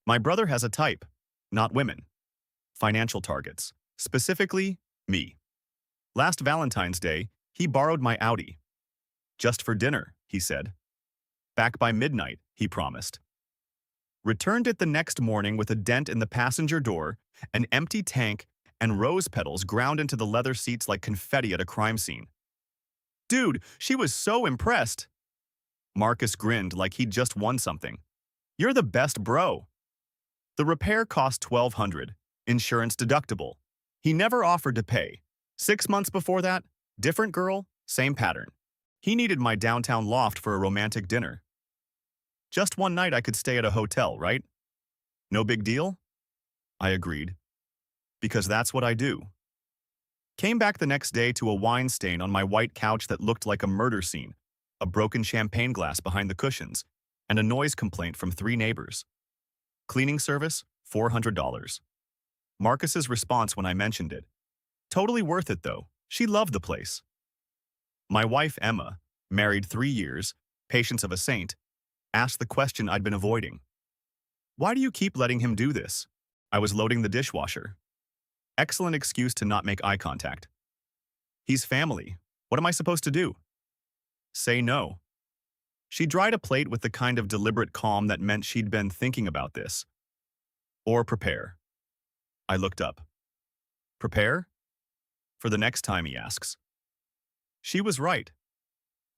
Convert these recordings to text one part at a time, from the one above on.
My brother has a type, not women. Financial targets. Specifically, me. Last Valentine's Day, he borrowed my Audi. Just for dinner, he said. Back by midnight, he promised. Returned it the next morning with a dent in the passenger door, an empty tank, and rose petals ground into the leather seats like confetti at a crime scene. Dude, she was so impressed. Marcus grinned like he'd just won something. You're the best bro. The repair cost $1,200, insurance deductible. He never offered to pay. 6 months before that, different girl, same pattern. He needed my downtown loft for a romantic dinner. Just one night I could stay at a hotel, right? No big deal? I agreed. Because that's what I do. Came back the next day to a wine stain on my white couch that looked like a murder scene, a broken champagne glass behind the cushions, and a noise complaint from 3 neighbors. Cleaning service, $400. Marcus's response when I mentioned it. Totally worth it though. She loved the place. My wife Emma, married 3 years, patience of a saint, asked the question I'd been avoiding. Why do you keep letting him do this? I was loading the dishwasher. Excellent excuse to not make eye contact. He's family. What am I supposed to do? Say no. She dried a plate with the kind of deliberate calm that meant she'd been thinking about this. Or prepare. I looked up. Prepare? For the next time, he asks. She was right.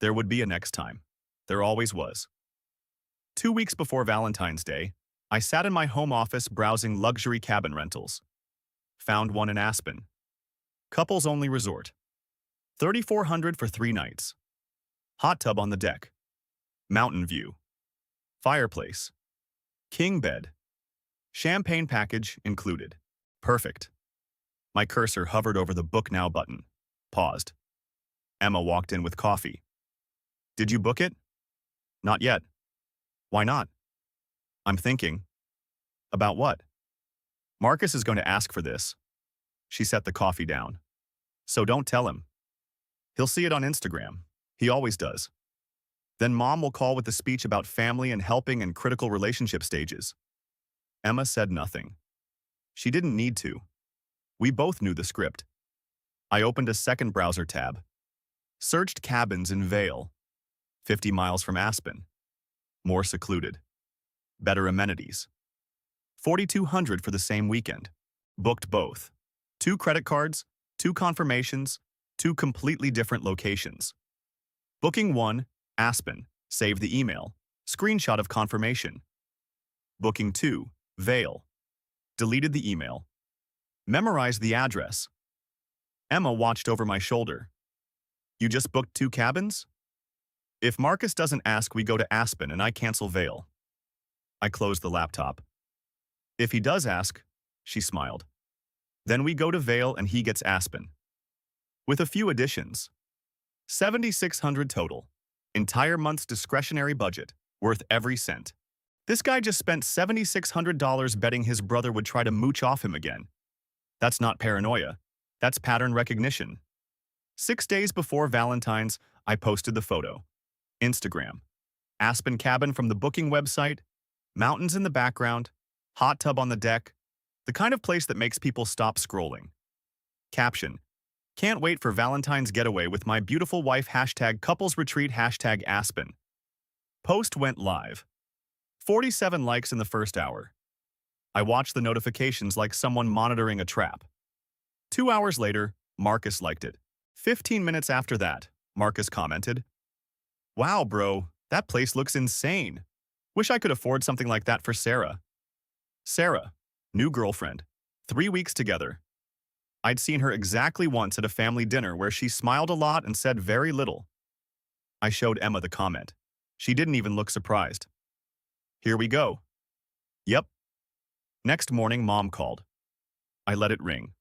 There would be a next time. There always was. 2 weeks before Valentine's Day, I sat in my home office browsing luxury cabin rentals. Found one in Aspen. Couples-only resort. $3,400 for 3 nights. Hot tub on the deck. Mountain view. Fireplace. King bed. Champagne package included. Perfect. My cursor hovered over the Book Now button. Paused. Emma walked in with coffee. Did you book it? Not yet. Why not? I'm thinking. About what? Marcus is going to ask for this. She set the coffee down. So don't tell him. He'll see it on Instagram. He always does. Then Mom will call with a speech about family and helping and critical relationship stages. Emma said nothing. She didn't need to. We both knew the script. I opened a second browser tab. Searched cabins in Vail. 50 miles from Aspen. More secluded. Better amenities. $4,200 for the same weekend. Booked both. 2 credit cards, 2 confirmations, 2 completely different locations. Booking 1, Aspen, save the email, screenshot of confirmation. Booking 2, Vail, deleted the email. Memorized the address. Emma watched over my shoulder. You just booked 2 cabins? If Marcus doesn't ask, we go to Aspen and I cancel Vail. I closed the laptop. If he does ask, she smiled. Then we go to Vail and he gets Aspen. With a few additions. $7,600 total. Entire month's discretionary budget, worth every cent. This guy just spent $7,600 betting his brother would try to mooch off him again. That's not paranoia. That's pattern recognition. 6 days before Valentine's, I posted the photo. Instagram. Aspen cabin from the booking website. Mountains in the background. Hot tub on the deck. The kind of place that makes people stop scrolling. Caption. Can't wait for Valentine's getaway with my beautiful wife #couples retreat #Aspen. Post went live. 47 likes in the first hour. I watched the notifications like someone monitoring a trap. 2 hours later, Marcus liked it. 15 minutes after that, Marcus commented, "Wow, bro, that place looks insane. Wish I could afford something like that for Sarah." Sarah, new girlfriend, 3 weeks together. I'd seen her exactly once at a family dinner where she smiled a lot and said very little. I showed Emma the comment. She didn't even look surprised. Here we go. Yep. Next morning, Mom called. I let it ring.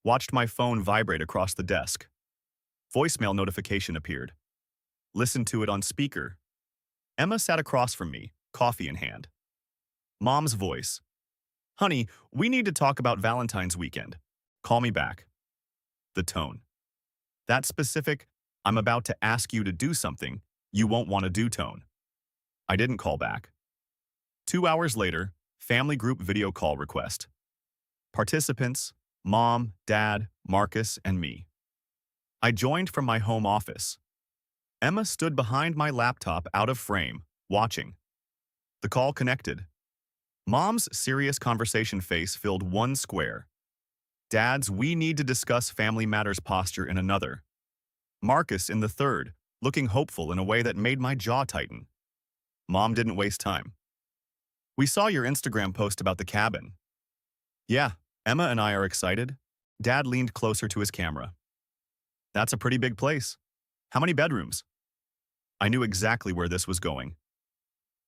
Watched my phone vibrate across the desk. Voicemail notification appeared. Listened to it on speaker. Emma sat across from me, coffee in hand. Mom's voice. Honey, we need to talk about Valentine's weekend. Call me back. The tone. That specific, I'm about to ask you to do something you won't want to do tone. I didn't call back. 2 hours later, Family group video call request. Participants, Mom, Dad, Marcus, and me. I joined from my home office. Emma stood behind my laptop out of frame, watching. The call connected. Mom's serious conversation face filled one square. Dad's "we need to discuss family matters" posture in another. Marcus in the third, looking hopeful in a way that made my jaw tighten. Mom didn't waste time. "We saw your Instagram post about the cabin." "Yeah, Emma and I are excited." Dad leaned closer to his camera. "That's a pretty big place. How many bedrooms?" I knew exactly where this was going.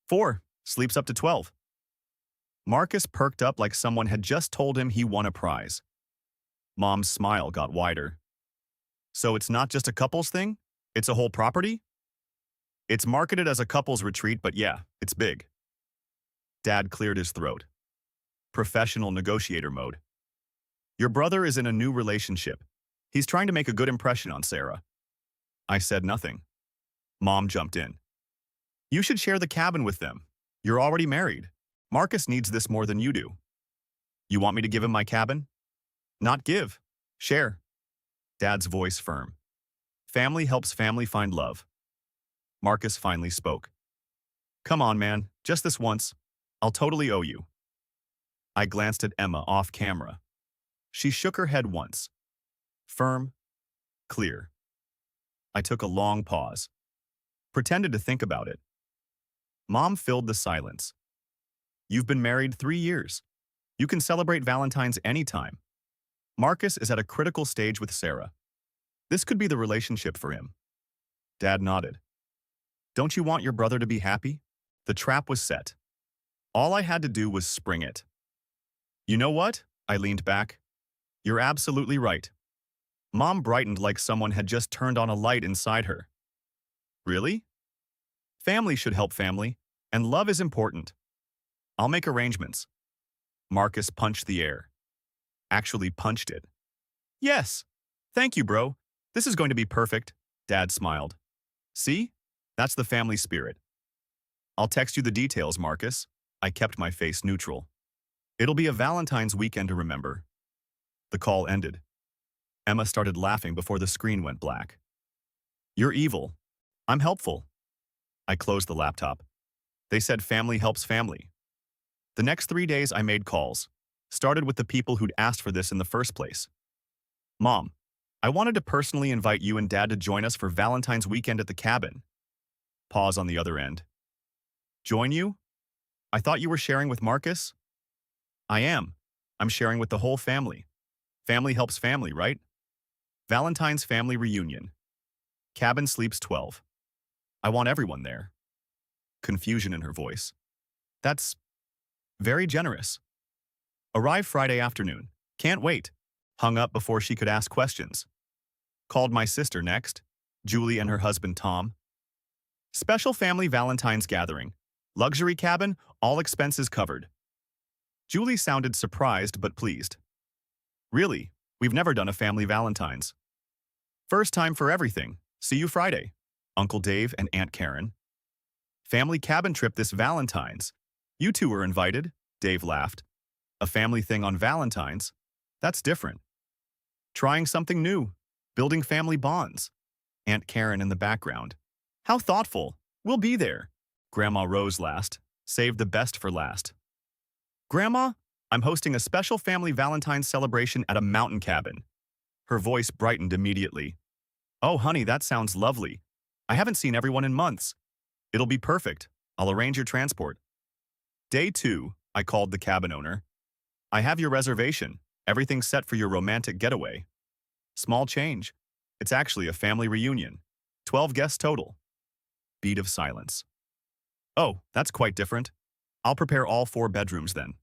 4, sleeps up to 12. Marcus perked up like someone had just told him he won a prize. Mom's smile got wider. "So it's not just a couples thing? It's a whole property?" "It's marketed as a couples retreat, but yeah, it's big." Dad cleared his throat. Professional negotiator mode. "Your brother is in a new relationship. He's trying to make a good impression on Sarah." I said nothing. Mom jumped in. "You should share the cabin with them. You're already married. Marcus needs this more than you do." "You want me to give him my cabin?" "Not give. Share." Dad's voice firm. "Family helps family find love." Marcus finally spoke. "Come on, man. Just this once. I'll totally owe you." I glanced at Emma off camera. She shook her head once. Firm. Clear. I took a long pause. Pretended to think about it. Mom filled the silence. "You've been married 3 years. You can celebrate Valentine's anytime. Marcus is at a critical stage with Sarah. This could be the relationship for him." Dad nodded. "Don't you want your brother to be happy?" The trap was set. All I had to do was spring it. "You know what?" I leaned back. "You're absolutely right." Mom brightened like someone had just turned on a light inside her. "Really? Family should help family, and love is important. I'll make arrangements." Marcus punched the air. Actually punched it. "Yes. Thank you, bro. This is going to be perfect." Dad smiled. "See? That's the family spirit." "I'll text you the details, Marcus." I kept my face neutral. "It'll be a Valentine's weekend to remember." The call ended. Emma started laughing before the screen went black. "You're evil. I'm helpful." I closed the laptop. They said family helps family. The next 3 days I made calls. Started with the people who'd asked for this in the first place. "Mom, I wanted to personally invite you and Dad to join us for Valentine's weekend at the cabin." Pause on the other end. "Join you? I thought you were sharing with Marcus?" "I am. I'm sharing with the whole family. Family helps family, right? Valentine's family reunion. Cabin sleeps 12. I want everyone there." Confusion in her voice. "That's very generous." Arrive Friday afternoon. Can't wait. Hung up before she could ask questions. Called my sister next, Julie and her husband Tom. Special family Valentine's gathering. Luxury cabin, all expenses covered. Julie sounded surprised but pleased. "Really? We've never done a family Valentine's." "First time for everything. See you Friday." Uncle Dave and Aunt Karen. "Family cabin trip this Valentine's. You two are invited." Dave laughed. "A family thing on Valentine's? That's different." "Trying something new. Building family bonds." Aunt Karen in the background. "How thoughtful. We'll be there." Grandma Rose last. Saved the best for last. "Grandma, I'm hosting a special family Valentine's celebration at a mountain cabin." Her voice brightened immediately. "Oh, honey, that sounds lovely. I haven't seen everyone in months. It'll be perfect. I'll arrange your transport." Day 2, I called the cabin owner. "I have your reservation. Everything's set for your romantic getaway." Small change. It's actually a family reunion. 12 guests total. Beat of silence. "Oh, that's quite different. I'll prepare all 4 bedrooms then."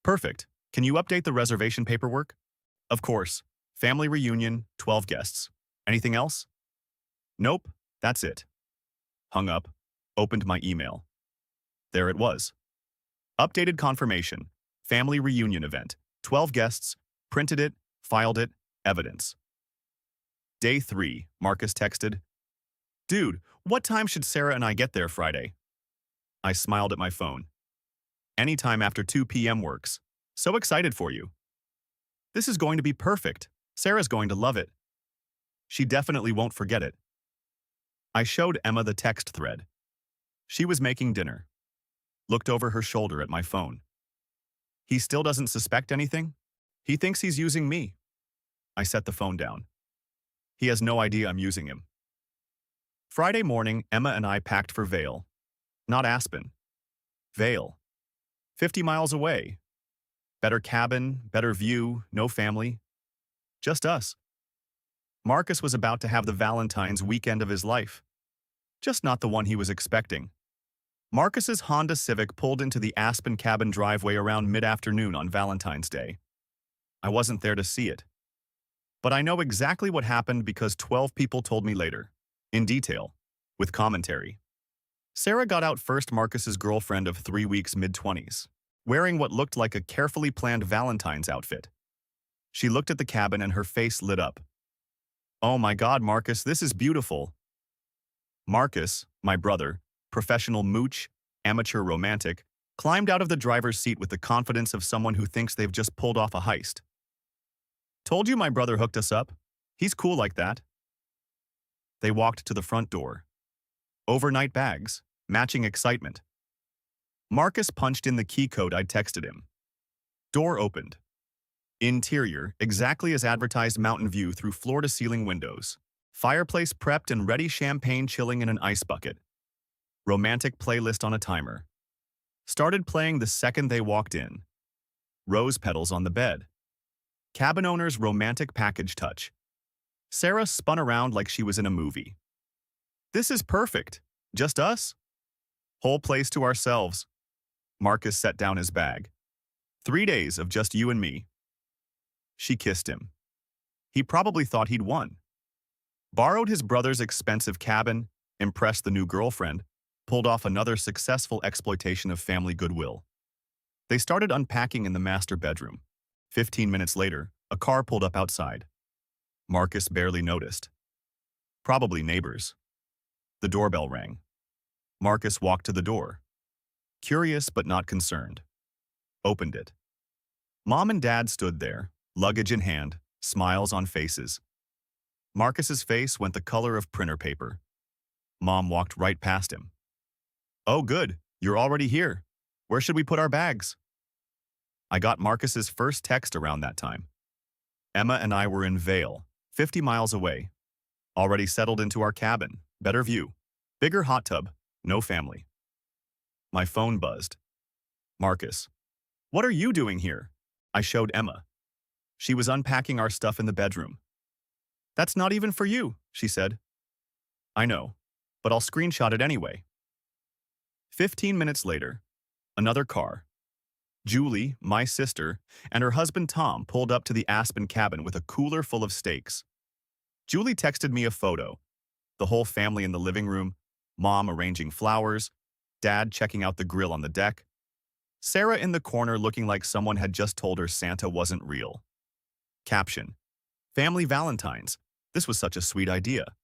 "Perfect. Can you update the reservation paperwork?" "Of course. Family reunion, 12 guests. Anything else?" "Nope, that's it." Hung up, opened my email. There it was. Updated confirmation. Family reunion event. 12 guests. Printed it, filed it, evidence. Day 3, Marcus texted, "Dude, what time should Sarah and I get there Friday?" I smiled at my phone. Anytime after 2 p.m. works. So excited for you. This is going to be perfect. Sarah's going to love it. She definitely won't forget it. I showed Emma the text thread. She was making dinner. Looked over her shoulder at my phone. He still doesn't suspect anything? He thinks he's using me. I set the phone down. He has no idea I'm using him. Friday morning, Emma and I packed for Vale. Not Aspen. Vale. 50 miles away. Better cabin, better view, no family. Just us. Marcus was about to have the Valentine's weekend of his life. Just not the one he was expecting. Marcus's Honda Civic pulled into the Aspen cabin driveway around mid-afternoon on Valentine's Day. I wasn't there to see it. But I know exactly what happened because 12 people told me later, in detail, with commentary. Sarah got out first, Marcus's girlfriend of 3 weeks mid-20s, wearing what looked like a carefully planned Valentine's outfit. She looked at the cabin and her face lit up. "Oh my God, Marcus, this is beautiful." Marcus, my brother, professional mooch, amateur romantic, climbed out of the driver's seat with the confidence of someone who thinks they've just pulled off a heist. "Told you my brother hooked us up. He's cool like that." They walked to the front door. Overnight bags, matching excitement. Marcus punched in the key code I'd texted him. Door opened. Interior, exactly as advertised, mountain view through floor-to-ceiling windows. Fireplace prepped and ready, champagne chilling in an ice bucket. Romantic playlist on a timer. Started playing the second they walked in. Rose petals on the bed. Cabin owner's romantic package touch. Sarah spun around like she was in a movie. "This is perfect. Just us? Whole place to ourselves." Marcus set down his bag. 3 days of just you and me." She kissed him. He probably thought he'd won. Borrowed his brother's expensive cabin, impressed the new girlfriend, pulled off another successful exploitation of family goodwill. They started unpacking in the master bedroom. 15 minutes later, a car pulled up outside. Marcus barely noticed. Probably neighbors. The doorbell rang. Marcus walked to the door. Curious but not concerned. Opened it. Mom and Dad stood there, luggage in hand, smiles on faces. Marcus's face went the color of printer paper. Mom walked right past him. "Oh good, you're already here. Where should we put our bags?" I got Marcus's first text around that time. Emma and I were in Vale, 50 miles away. Already settled into our cabin, better view. Bigger hot tub, no family. My phone buzzed. "Marcus, what are you doing here?" I showed Emma. She was unpacking our stuff in the bedroom. "That's not even for you," she said. "I know, but I'll screenshot it anyway." 15 minutes later, another car. Julie, my sister, and her husband Tom pulled up to the Aspen cabin with a cooler full of steaks. Julie texted me a photo. The whole family in the living room, Mom arranging flowers, Dad checking out the grill on the deck, Sarah in the corner looking like someone had just told her Santa wasn't real. Caption: "Family Valentine's. This was such a sweet idea."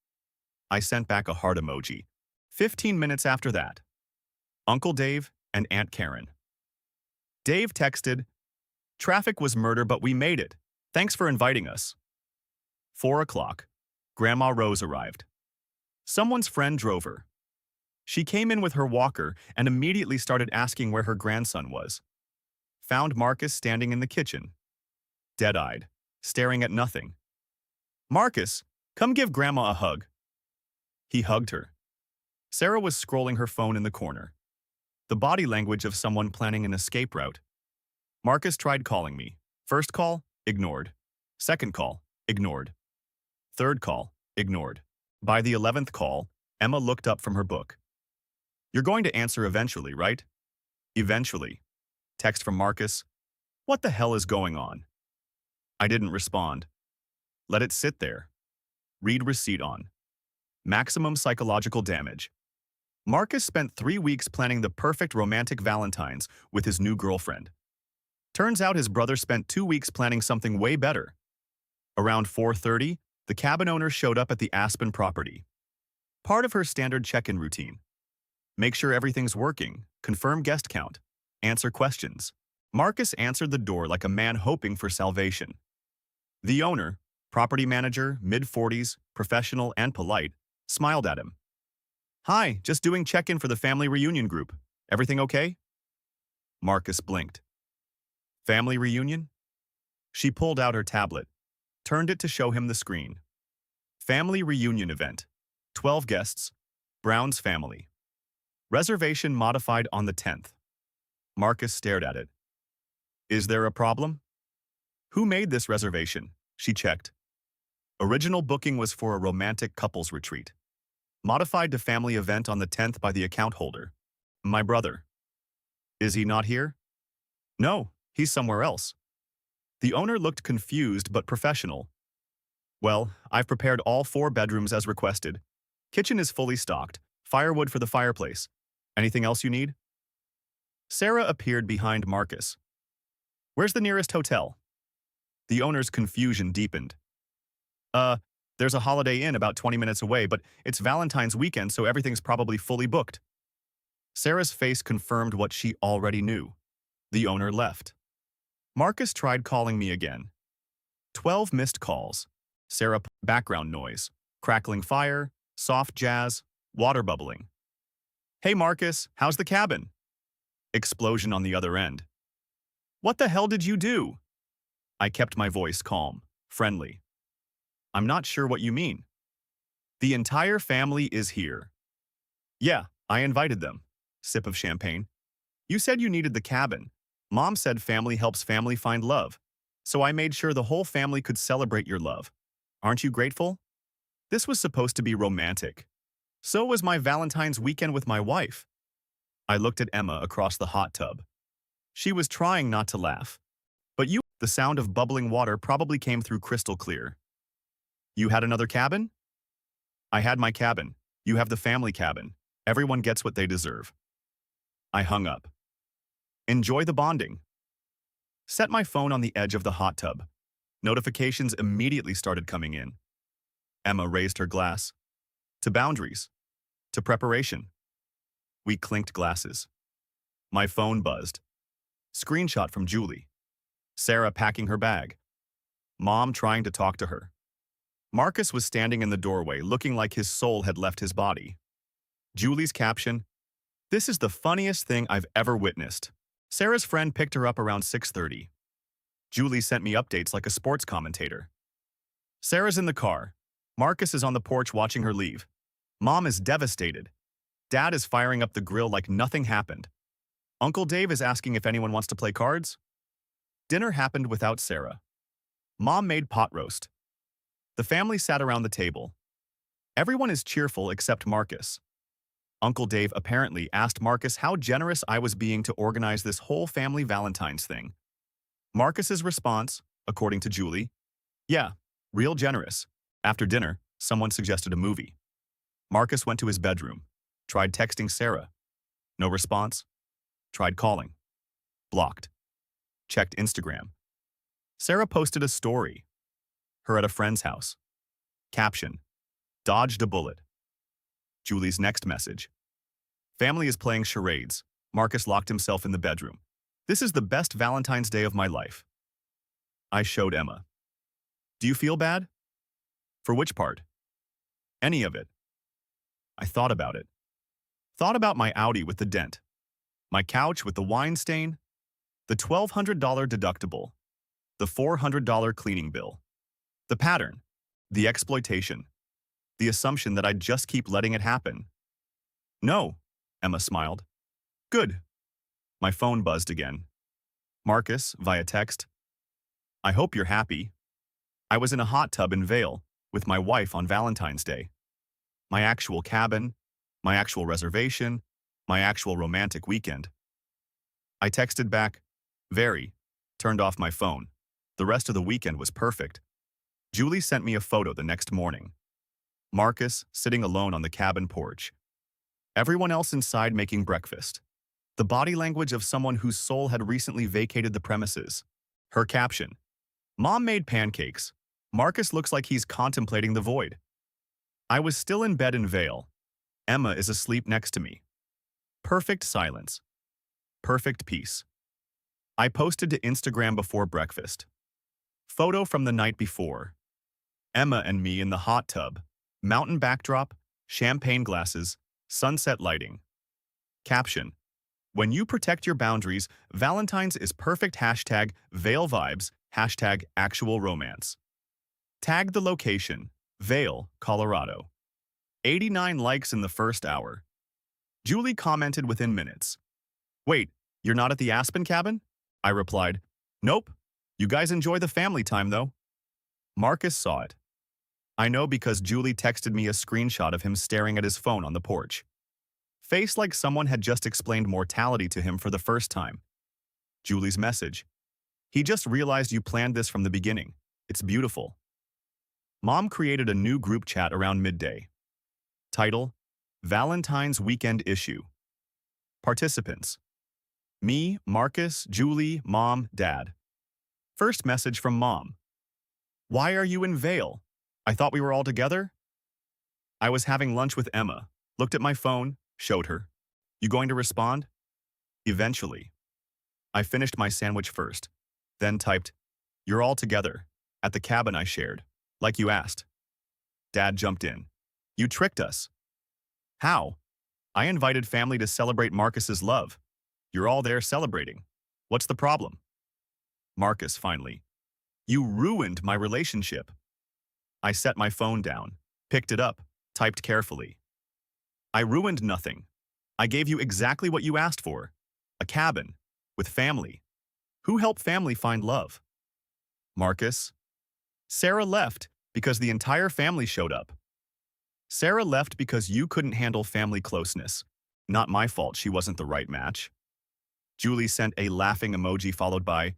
I sent back a heart emoji. 15 minutes after that, Uncle Dave and Aunt Karen. Dave texted, "Traffic was murder, but we made it. Thanks for inviting us." 4 o'clock. Grandma Rose arrived. Someone's friend drove her. She came in with her walker and immediately started asking where her grandson was. Found Marcus standing in the kitchen, dead-eyed, staring at nothing. "Marcus, come give Grandma a hug." He hugged her. Sarah was scrolling her phone in the corner. The body language of someone planning an escape route. Marcus tried calling me. First call, ignored. Second call, ignored. Third call, ignored. By the 11th call, Emma looked up from her book. "You're going to answer eventually, right?" "Eventually." Text from Marcus. "What the hell is going on?" I didn't respond. Let it sit there. Read receipt on. Maximum psychological damage. Marcus spent 3 weeks planning the perfect romantic Valentine's with his new girlfriend. Turns out his brother spent 2 weeks planning something way better. Around 4:30, the cabin owner showed up at the Aspen property. Part of her standard check-in routine. Make sure everything's working, confirm guest count. Answer questions. Marcus answered the door like a man hoping for salvation. The owner, property manager, mid-40s, professional and polite, smiled at him. Hi, just doing check-in for the family reunion group. Everything okay? Marcus blinked. Family reunion? She pulled out her tablet, turned it to show him the screen. Family reunion event. 12 guests. Brown's family. Reservation modified on the 10th. Marcus stared at it. Is there a problem? Who made this reservation? She checked. Original booking was for a romantic couples retreat. Modified to family event on the 10th by the account holder. My brother. Is he not here? No, he's somewhere else. The owner looked confused but professional. Well, I've prepared all 4 bedrooms as requested. Kitchen is fully stocked. Firewood for the fireplace. Anything else you need? Sarah appeared behind Marcus. Where's the nearest hotel? The owner's confusion deepened. There's a Holiday Inn about 20 minutes away, but it's Valentine's weekend, so everything's probably fully booked. Sarah's face confirmed what she already knew. The owner left. Marcus tried calling me again. 12 missed calls. Sarah, background noise, crackling fire, soft jazz, water bubbling. Hey Marcus, how's the cabin? Explosion on the other end. What the hell did you do? I kept my voice calm, friendly. I'm not sure what you mean. The entire family is here. Yeah, I invited them. Sip of champagne. You said you needed the cabin. Mom said family helps family find love. So I made sure the whole family could celebrate your love. Aren't you grateful? This was supposed to be romantic. So was my Valentine's weekend with my wife. I looked at Emma across the hot tub. She was trying not to laugh. But the sound of bubbling water probably came through crystal clear. You had another cabin? I had my cabin. You have the family cabin. Everyone gets what they deserve. I hung up. Enjoy the bonding. Set my phone on the edge of the hot tub. Notifications immediately started coming in. Emma raised her glass. To boundaries. To preparation. We clinked glasses. My phone buzzed. Screenshot from Julie. Sarah packing her bag. Mom trying to talk to her. Marcus was standing in the doorway looking like his soul had left his body. Julie's caption, "This is the funniest thing I've ever witnessed." Sarah's friend picked her up around 6:30. Julie sent me updates like a sports commentator. Sarah's in the car. Marcus is on the porch watching her leave. Mom is devastated. Dad is firing up the grill like nothing happened. Uncle Dave is asking if anyone wants to play cards. Dinner happened without Sarah. Mom made pot roast. The family sat around the table. Everyone is cheerful except Marcus. Uncle Dave apparently asked Marcus how generous I was being to organize this whole family Valentine's thing. Marcus's response, according to Julie, yeah, real generous. After dinner, someone suggested a movie. Marcus went to his bedroom, tried texting Sarah. No response. Tried calling. Blocked. Checked Instagram. Sarah posted a story. Her at a friend's house. Caption, dodged a bullet. Julie's next message. Family is playing charades. Marcus locked himself in the bedroom. This is the best Valentine's Day of my life. I showed Emma. Do you feel bad? For which part? Any of it. I thought about it. Thought about my Audi with the dent. My couch with the wine stain. The $1,200 deductible. The $400 cleaning bill. The pattern. The exploitation. The assumption that I'd just keep letting it happen. No, Emma smiled. Good. My phone buzzed again. Marcus, via text. I hope you're happy. I was in a hot tub in Vail with my wife on Valentine's Day. My actual cabin, my actual reservation, my actual romantic weekend. I texted back, very, turned off my phone. The rest of the weekend was perfect. Julie sent me a photo the next morning. Marcus sitting alone on the cabin porch. Everyone else inside making breakfast. The body language of someone whose soul had recently vacated the premises. Her caption, Mom made pancakes. Marcus looks like he's contemplating the void. I was still in bed in Vail. Emma is asleep next to me. Perfect silence. Perfect peace. I posted to Instagram before breakfast. Photo from the night before. Emma and me in the hot tub. Mountain backdrop, champagne glasses, sunset lighting. Caption. When you protect your boundaries, Valentine's is perfect. Hashtag Vale Vibes. Hashtag Actual Romance. Tag the location. Vale, Colorado. 89 likes in the first hour. Julie commented within minutes. Wait, you're not at the Aspen cabin? I replied, nope. You guys enjoy the family time though. Marcus saw it. I know because Julie texted me a screenshot of him staring at his phone on the porch. Face like someone had just explained mortality to him for the first time. Julie's message. He just realized you planned this from the beginning. It's beautiful. Mom created a new group chat around midday. Title: Valentine's Weekend Issue. Participants: me, Marcus, Julie, Mom, Dad. First message from Mom. Why are you in Vale? I thought we were all together? I was having lunch with Emma, looked at my phone, showed her. You going to respond? Eventually. I finished my sandwich first, then typed, you're all together, at the cabin I shared, like you asked. Dad jumped in. You tricked us. How? I invited family to celebrate Marcus's love. You're all there celebrating. What's the problem? Marcus, finally. You ruined my relationship. I set my phone down, picked it up, typed carefully. I ruined nothing. I gave you exactly what you asked for. A cabin, with family. Who helped family find love? Marcus. Sarah left because the entire family showed up. Sarah left because you couldn't handle family closeness. Not my fault she wasn't the right match. Julie sent a laughing emoji followed by,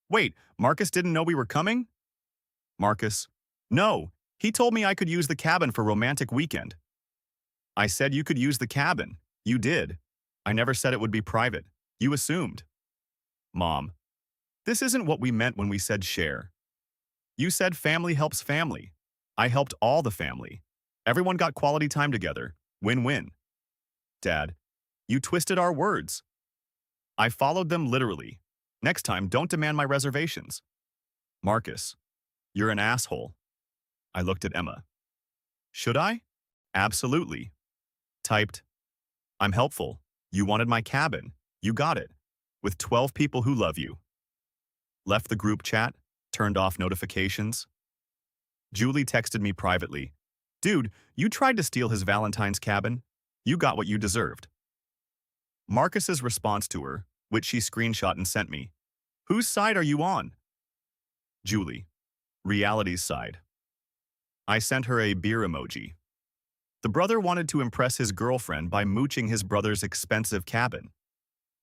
wait, Marcus didn't know we were coming? Marcus. No, he told me I could use the cabin for romantic weekend. I said you could use the cabin. You did. I never said it would be private. You assumed. Mom. This isn't what we meant when we said share. You said family helps family. I helped all the family. Everyone got quality time together. Win-win. Dad. You twisted our words. I followed them literally. Next time, don't demand my reservations. Marcus. You're an asshole. I looked at Emma. Should I? Absolutely. Typed. I'm helpful. You wanted my cabin. You got it. With 12 people who love you. Left the group chat. Turned off notifications. Julie texted me privately. Dude, you tried to steal his Valentine's cabin. You got what you deserved. Marcus's response to her, which she screenshot and sent me. Whose side are you on? Julie. Reality's side. I sent her a beer emoji. The brother wanted to impress his girlfriend by mooching his brother's expensive cabin.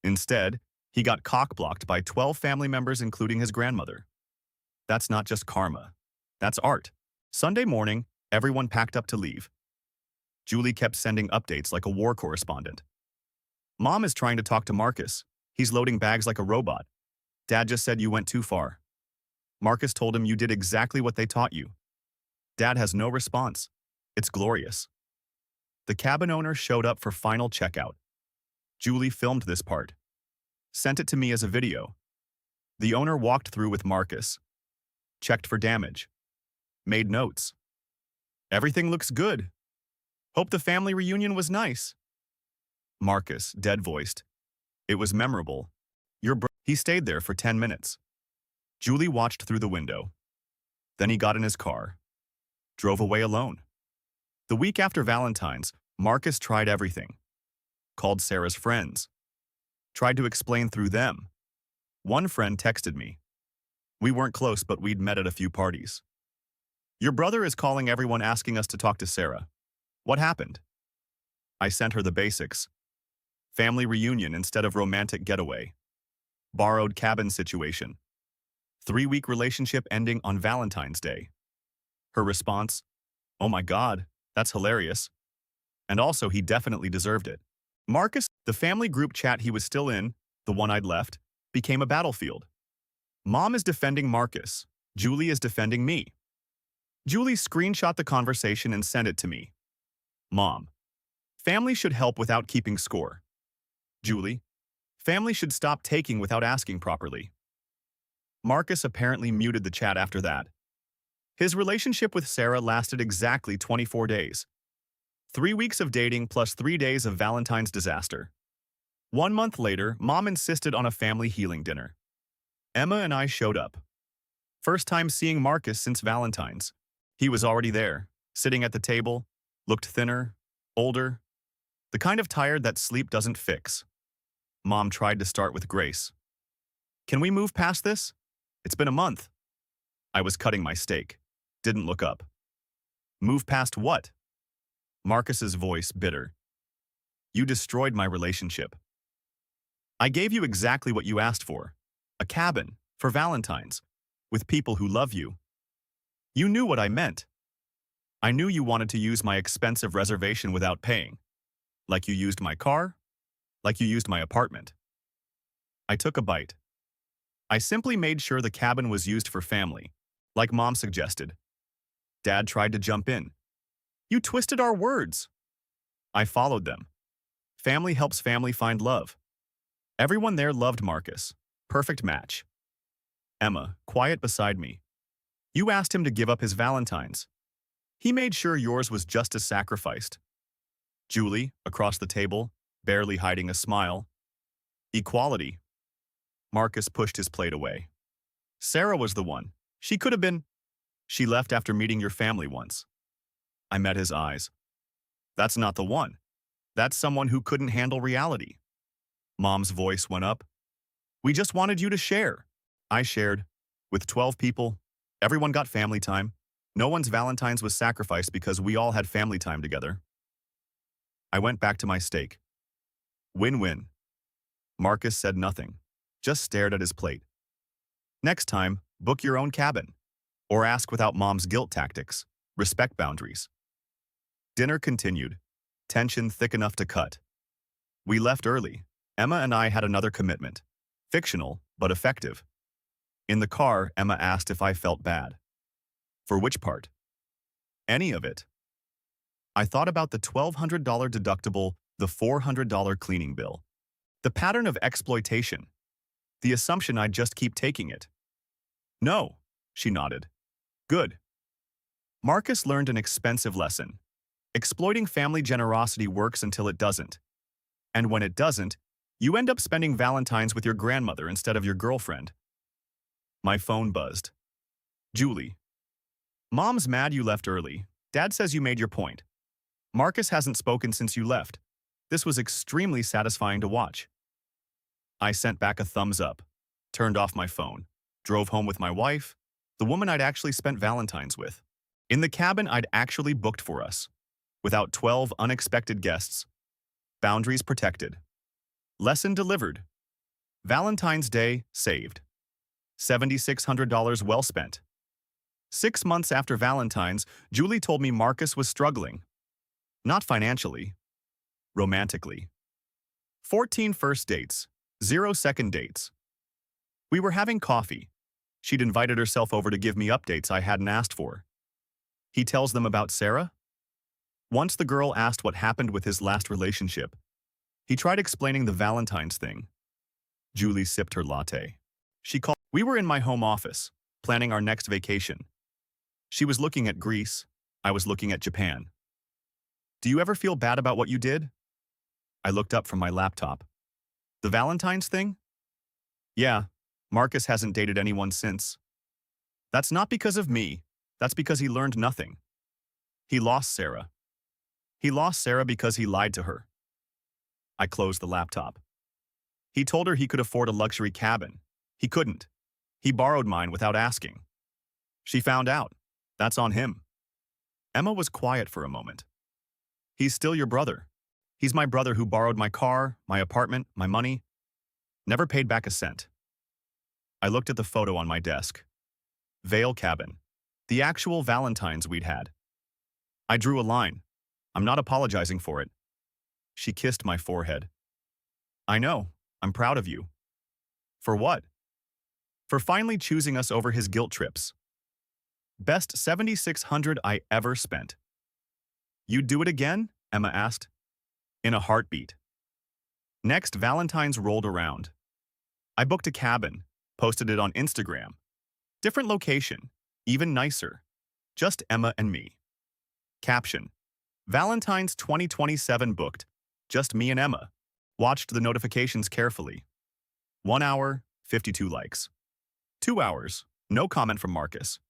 Instead, he got cock-blocked by 12 family members including his grandmother. That's not just karma. That's art. Sunday morning, everyone packed up to leave. Julie kept sending updates like a war correspondent. Mom is trying to talk to Marcus. He's loading bags like a robot. Dad just said you went too far. Marcus told him you did exactly what they taught you. Dad has no response. It's glorious. The cabin owner showed up for final checkout. Julie filmed this part. Sent it to me as a video. The owner walked through with Marcus. Checked for damage. Made notes. Everything looks good. Hope the family reunion was nice. Marcus, dead-voiced. It was memorable. He stayed there for 10 minutes. Julie watched through the window. Then he got in his car. Drove away alone. The week after Valentine's, Marcus tried everything. Called Sarah's friends. Tried to explain through them. One friend texted me. We weren't close, but we'd met at a few parties. Your brother is calling everyone asking us to talk to Sarah. What happened? I sent her the basics. Family reunion instead of romantic getaway. Borrowed cabin situation. 3-week relationship ending on Valentine's Day. Her response, oh my God, that's hilarious. And also he definitely deserved it. Marcus, the family group chat he was still in, the one I'd left, became a battlefield. Mom is defending Marcus. Julie is defending me. Julie screenshot the conversation and sent it to me. Mom. Family should help without keeping score. Julie. Family should stop taking without asking properly. Marcus apparently muted the chat after that. His relationship with Sarah lasted exactly 24 days. 3 weeks of dating plus 3 days of Valentine's disaster. 1 month later, Mom insisted on a family healing dinner. Emma and I showed up. First time seeing Marcus since Valentine's. He was already there, sitting at the table, looked thinner, older, the kind of tired that sleep doesn't fix. Mom tried to start with grace. Can we move past this? It's been a month. I was cutting my steak. Didn't look up. Move past what? Marcus's voice bitter. You destroyed my relationship. I gave you exactly what you asked for. A cabin, for Valentine's, with people who love you. You knew what I meant. I knew you wanted to use my expensive reservation without paying. Like you used my car, like you used my apartment. I took a bite. I simply made sure the cabin was used for family, like Mom suggested. Dad tried to jump in. You twisted our words. I followed them. Family helps family find love. Everyone there loved Marcus. Perfect match. Emma, quiet beside me. You asked him to give up his Valentine's. He made sure yours was just as sacrificed. Julie, across the table, barely hiding a smile. Equality. Marcus pushed his plate away. Sarah was the one. She could have been. She left after meeting your family once. I met his eyes. That's not the one. That's someone who couldn't handle reality. Mom's voice went up. We just wanted you to share. I shared. With 12 people, everyone got family time. No one's Valentine's was sacrificed because we all had family time together. I went back to my steak. Win-win. Marcus said nothing, just stared at his plate. Next time, book your own cabin. Or ask without Mom's guilt tactics. Respect boundaries. Dinner continued, tension thick enough to cut. We left early. Emma and I had another commitment. Fictional, but effective. In the car, Emma asked if I felt bad. For which part? Any of it. I thought about the $1,200 deductible, the $400 cleaning bill. The pattern of exploitation. The assumption I'd just keep taking it. No, she nodded. Good. Marcus learned an expensive lesson. Exploiting family generosity works until it doesn't. And when it doesn't, you end up spending Valentine's with your grandmother instead of your girlfriend. My phone buzzed. Julie. Mom's mad you left early. Dad says you made your point. Marcus hasn't spoken since you left. This was extremely satisfying to watch. I sent back a thumbs up, turned off my phone, drove home with my wife, the woman I'd actually spent Valentine's with, in the cabin I'd actually booked for us, without 12 unexpected guests. Boundaries protected. Lesson delivered. Valentine's Day saved. $7,600 well spent. 6 months after Valentine's, Julie told me Marcus was struggling. Not financially. Romantically. 14 first dates. 0 second dates. We were having coffee. She'd invited herself over to give me updates I hadn't asked for. He tells them about Sarah? Once the girl asked what happened with his last relationship. He tried explaining the Valentine's thing. Julie sipped her latte. She called. We were in my home office, planning our next vacation. She was looking at Greece. I was looking at Japan. Do you ever feel bad about what you did? I looked up from my laptop. The Valentine's thing? Yeah, Marcus hasn't dated anyone since. That's not because of me. That's because he learned nothing. He lost Sarah. He lost Sarah because he lied to her. I closed the laptop. He told her he could afford a luxury cabin. He couldn't. He borrowed mine without asking. She found out. That's on him. Emma was quiet for a moment. He's still your brother. He's my brother who borrowed my car, my apartment, my money. Never paid back a cent. I looked at the photo on my desk. Vale cabin. The actual Valentine's we'd had. I drew a line. I'm not apologizing for it. She kissed my forehead. I know. I'm proud of you. For what? For finally choosing us over his guilt trips. Best $7,600 I ever spent. You'd do it again? Emma asked. In a heartbeat. Next, Valentine's rolled around. I booked a cabin, posted it on Instagram. Different location, even nicer. Just Emma and me. Caption: Valentine's 2027 booked. Just me and Emma. Watched the notifications carefully. 1 hour, 52 likes. 2 hours, no comment from Marcus.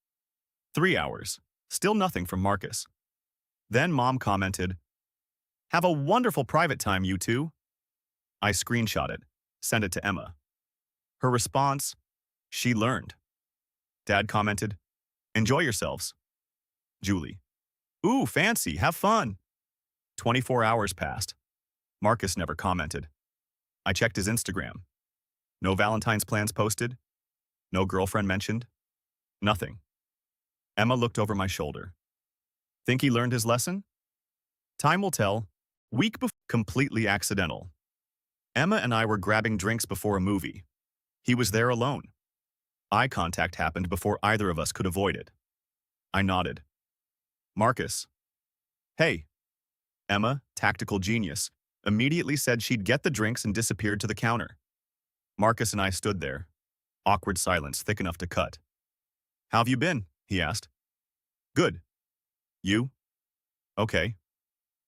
3 hours, still nothing from Marcus. Then Mom commented, "Have a wonderful private time, you two." I screenshot it, sent it to Emma. Her response, "She learned." Dad commented, "Enjoy yourselves." Julie, "Ooh, fancy, have fun." 24 hours passed. Marcus never commented. I checked his Instagram. No Valentine's plans posted. No girlfriend mentioned. Nothing. Emma looked over my shoulder. Think he learned his lesson? Time will tell. Week before, completely accidental. Emma and I were grabbing drinks before a movie. He was there alone. Eye contact happened before either of us could avoid it. I nodded. Marcus. Hey. Emma, tactical genius, immediately said she'd get the drinks and disappeared to the counter. Marcus and I stood there. Awkward silence thick enough to cut. How have you been? He asked. Good. You? Okay.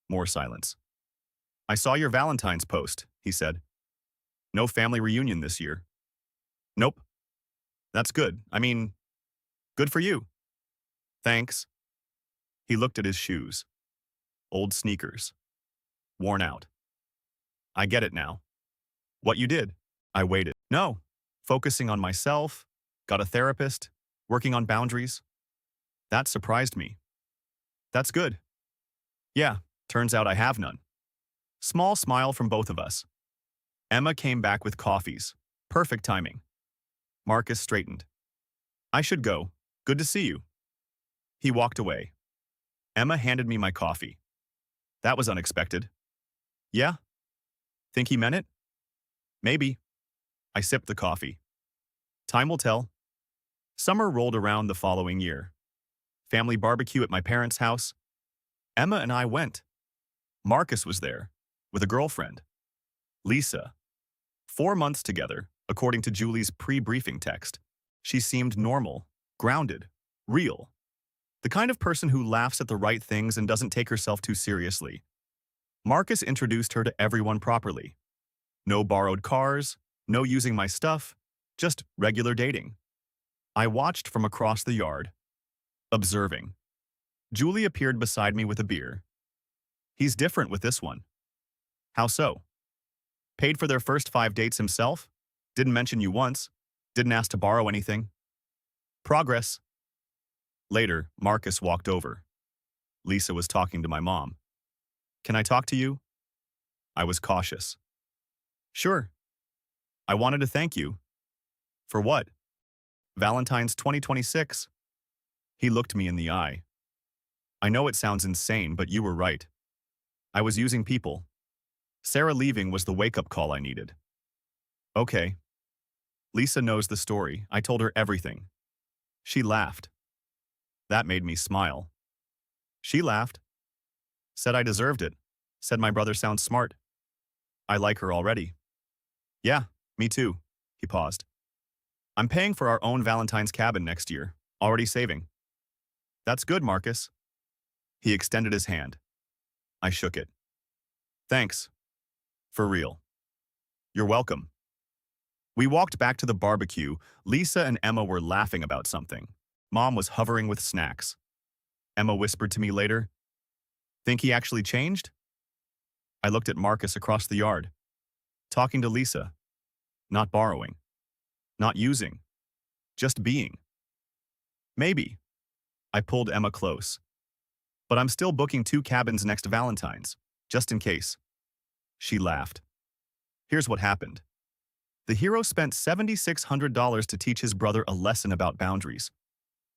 More silence. I saw your Valentine's post, he said. No family reunion this year. Nope. That's good. I mean, good for you. Thanks. He looked at his shoes. Old sneakers. Worn out. I get it now. What you did? I waited. No. Focusing on myself, got a therapist, working on boundaries. That surprised me. That's good. Yeah, turns out I have none. Small smile from both of us. Emma came back with coffees. Perfect timing. Marcus straightened. I should go. Good to see you. He walked away. Emma handed me my coffee. That was unexpected. Yeah? Think he meant it? Maybe. I sipped the coffee. Time will tell. Summer rolled around the following year. Family barbecue at my parents' house. Emma and I went. Marcus was there, with a girlfriend. Lisa. 4 months together, according to Julie's pre-briefing text. She seemed normal, grounded, real. The kind of person who laughs at the right things and doesn't take herself too seriously. Marcus introduced her to everyone properly. No borrowed cars, no using my stuff, just regular dating. I watched from across the yard, observing. Julie appeared beside me with a beer. He's different with this one. How so? Paid for their first 5 dates himself? Didn't mention you once. Didn't ask to borrow anything. Progress. Later, Marcus walked over. Lisa was talking to my mom. Can I talk to you? I was cautious. Sure. I wanted to thank you. For what? Valentine's 2026. He looked me in the eye. I know it sounds insane, but you were right. I was using people. Sarah leaving was the wake-up call I needed. Okay. Lisa knows the story. I told her everything. She laughed. That made me smile. She laughed. Said I deserved it. Said my brother sounds smart. I like her already. Yeah, me too. He paused. I'm paying for our own Valentine's cabin next year. Already saving. That's good, Marcus. He extended his hand. I shook it. Thanks. For real. You're welcome. We walked back to the barbecue. Lisa and Emma were laughing about something. Mom was hovering with snacks. Emma whispered to me later, "Think he actually changed?" I looked at Marcus across the yard. Talking to Lisa. Not borrowing. Not using. Just being. Maybe. I pulled Emma close. But I'm still booking 2 cabins next Valentine's, just in case. She laughed. Here's what happened. The hero spent $7,600 to teach his brother a lesson about boundaries.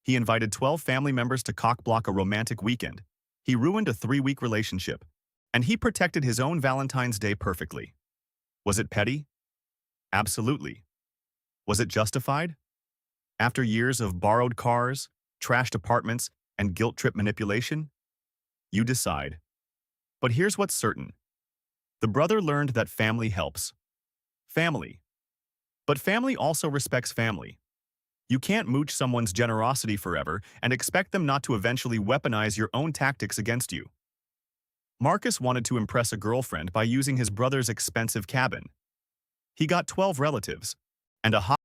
He invited 12 family members to cock-block a romantic weekend. He ruined a 3-week relationship. And he protected his own Valentine's Day perfectly. Was it petty? Absolutely. Was it justified? After years of borrowed cars, trashed apartments, and guilt trip manipulation? You decide. But here's what's certain. The brother learned that family helps. Family. But family also respects family. You can't mooch someone's generosity forever and expect them not to eventually weaponize your own tactics against you. Marcus wanted to impress a girlfriend by using his brother's expensive cabin. He got 12 relatives and a hot